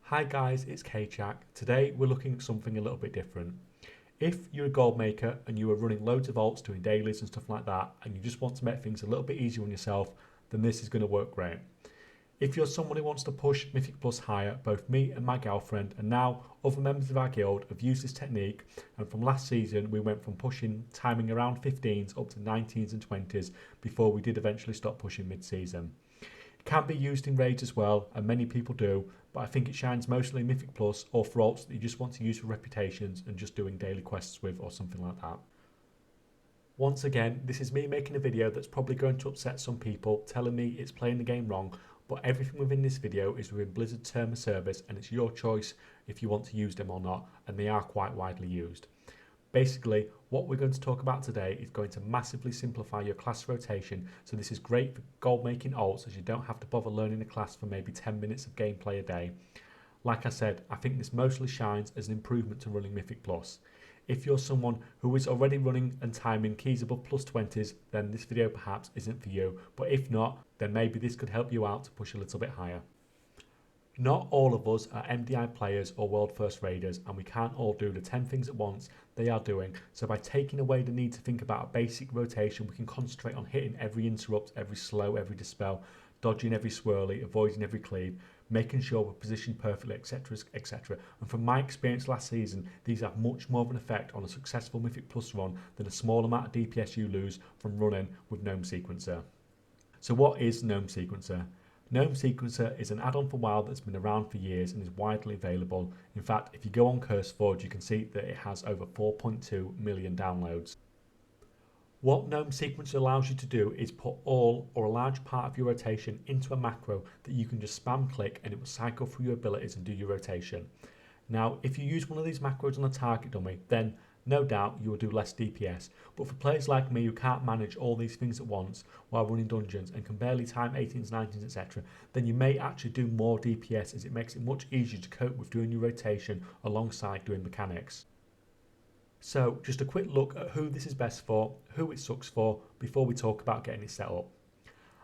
Hi guys, it's Kaychak. Today we're looking at something a little bit different. If you're a gold maker and you are running loads of alts, doing dailies and stuff like that, and you just want to make things a little bit easier on yourself, then this is going to work great. If you're someone who wants to push Mythic Plus higher, both me and my girlfriend and now other members of our guild have used this technique, and from last season we went from pushing timing around 15s up to 19s and 20s before we did eventually stop pushing mid-season. It can be used in raids as well, and many people do, but I think it shines mostly in Mythic Plus or for alts that you just want to use for reputations and just doing daily quests with or something like that. Once again, this is me making a video that's probably going to upset some people, telling me it's playing the game wrong, but everything within this video is within Blizzard's term of service and it's your choice if you want to use them or not, and they are quite widely used. Basically, what we're going to talk about today is going to massively simplify your class rotation, so this is great for gold making alts as you don't have to bother learning a class for maybe 10 minutes of gameplay a day. Like I said, I think this mostly shines as an improvement to running Mythic Plus. If you're someone who is already running and timing keys above plus 20s, then this video perhaps isn't for you, but if not, then maybe this could help you out to push a little bit higher. Not all of us are MDI players or world first raiders, and we can't all do the 10 things at once they are doing, so by taking away the need to think about a basic rotation, we can concentrate on hitting every interrupt, every slow, every dispel, dodging every swirly, avoiding every cleave, making sure we're positioned perfectly, etc, etc. And from my experience last season, these have much more of an effect on a successful Mythic Plus run than a small amount of DPS you lose from running with Gnome Sequencer. So what is Gnome Sequencer? Gnome Sequencer is an add-on for WoW that's been around for years and is widely available. In fact, if you go on CurseForge, you can see that it has over 4.2 million downloads. What Gnome Sequencer allows you to do is put all or a large part of your rotation into a macro that you can just spam click and it will cycle through your abilities and do your rotation. Now, if you use one of these macros on a target dummy, then no doubt you will do less DPS, but for players like me who can't manage all these things at once while running dungeons and can barely time 18s, 19s, etc, then you may actually do more DPS, as it makes it much easier to cope with doing your rotation alongside doing mechanics. So just a quick look at who this is best for, who it sucks for, before we talk about getting it set up.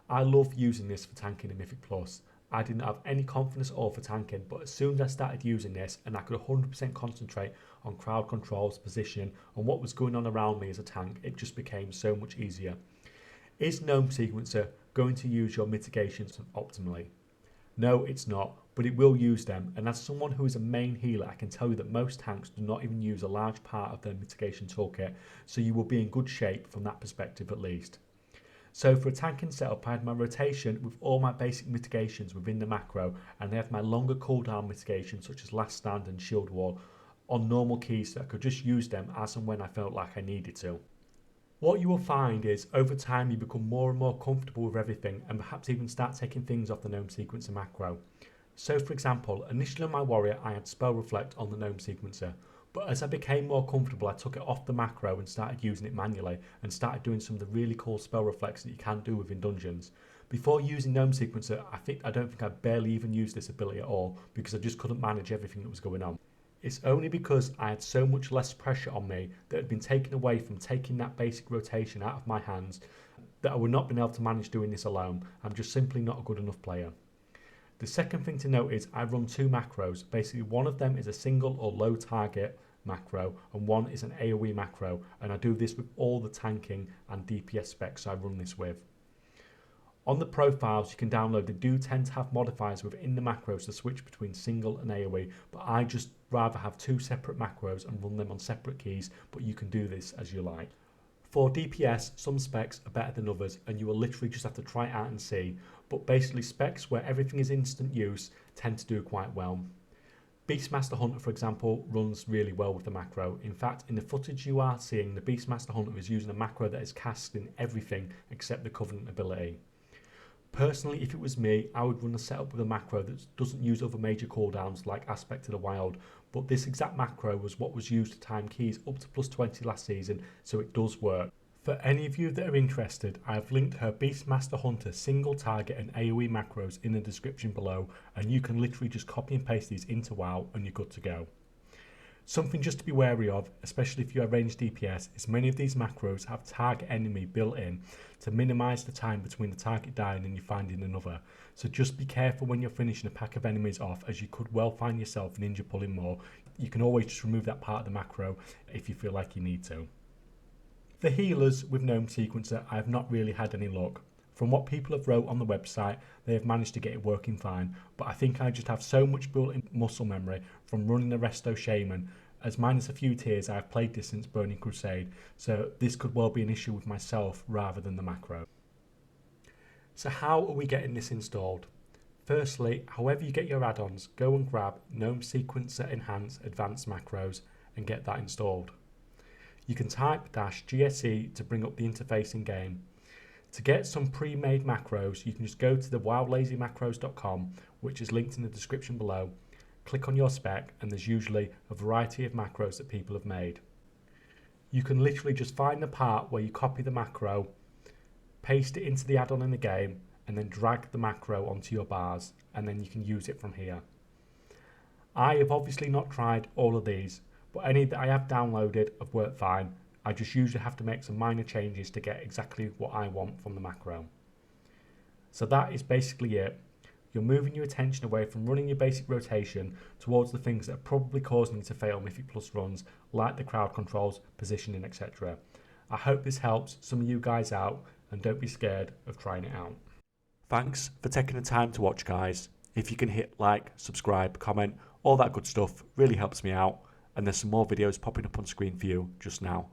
I love using this for tanking in Mythic Plus. I didn't have any confidence at all for tanking, but as soon as I started using this and I could 100% concentrate on crowd controls, positioning and what was going on around me as a tank, it just became so much easier. Is Gnome Sequencer going to use your mitigations optimally? No, it's not, but it will use them, and as someone who is a main healer, I can tell you that most tanks do not even use a large part of their mitigation toolkit, so you will be in good shape from that perspective at least. So for a tanking setup, I had my rotation with all my basic mitigations within the macro, and I have my longer cooldown mitigations such as Last Stand and Shield Wall on normal keys, so I could just use them as and when I felt like I needed to. What you will find is over time you become more and more comfortable with everything and perhaps even start taking things off the Gnome Sequencer macro. So for example, initially on my warrior I had Spell Reflect on the Gnome Sequencer, but as I became more comfortable I took it off the macro and started using it manually and started doing some of the really cool spell reflects that you can do within dungeons. Before using Gnome Sequencer, I don't think I barely even used this ability at all because I just couldn't manage everything that was going on. It's only because I had so much less pressure on me that had been taken away from taking that basic rotation out of my hands that I would not been able to manage doing this alone. I'm just simply not a good enough player. The second thing to note is I run two macros. Basically one of them is a single or low target macro and one is an AoE macro, and I do this with all the tanking and DPS specs I run this with. On the profiles you can download, they do tend to have modifiers within the macros to switch between single and AoE, but I just rather have two separate macros and run them on separate keys, but you can do this as you like. For DPS, some specs are better than others and you will literally just have to try it out and see, but basically specs where everything is instant use tend to do quite well. Beastmaster Hunter, for example, runs really well with the macro. In fact, in the footage you are seeing, the Beastmaster Hunter is using a macro that is casting everything except the Covenant ability. Personally, if it was me, I would run a setup with a macro that doesn't use other major cooldowns like Aspect of the Wild, but this exact macro was what was used to time keys up to plus 20 last season, so it does work. For any of you that are interested, I have linked her Beastmaster Hunter single target and AoE macros in the description below, and you can literally just copy and paste these into WoW and you're good to go. Something just to be wary of, especially if you are ranged DPS, is many of these macros have target enemy built in to minimise the time between the target dying and you finding another. So just be careful when you're finishing a pack of enemies off, as you could well find yourself ninja pulling more. You can always just remove that part of the macro if you feel like you need to. The healers with Gnome Sequencer, I have not really had any luck. From what people have wrote on the website, they have managed to get it working fine, but I think I just have so much built-in muscle memory from running the Resto Shaman, as minus a few tiers I have played this since Burning Crusade, so this could well be an issue with myself rather than the macro. So how are we getting this installed? Firstly, however you get your add-ons, go and grab Gnome Sequencer Advanced macros and get that installed. You can type -GSE to bring up the interface in game. To get some pre-made macros, you can just go to the wildlazymacros.com, which is linked in the description below. Click on your spec and there's usually a variety of macros that people have made. You can literally just find the part where you copy the macro, paste it into the add-on in the game, and then drag the macro onto your bars, and then you can use it from here. I have obviously not tried all of these, but any that I have downloaded have worked fine. I just usually have to make some minor changes to get exactly what I want from the macro. So that is basically it. You're moving your attention away from running your basic rotation towards the things that are probably causing you to fail Mythic Plus runs, like the crowd controls, positioning, etc. I hope this helps some of you guys out, and don't be scared of trying it out. Thanks for taking the time to watch, guys. If you can hit like, subscribe, comment, all that good stuff really helps me out, and there's some more videos popping up on screen for you just now.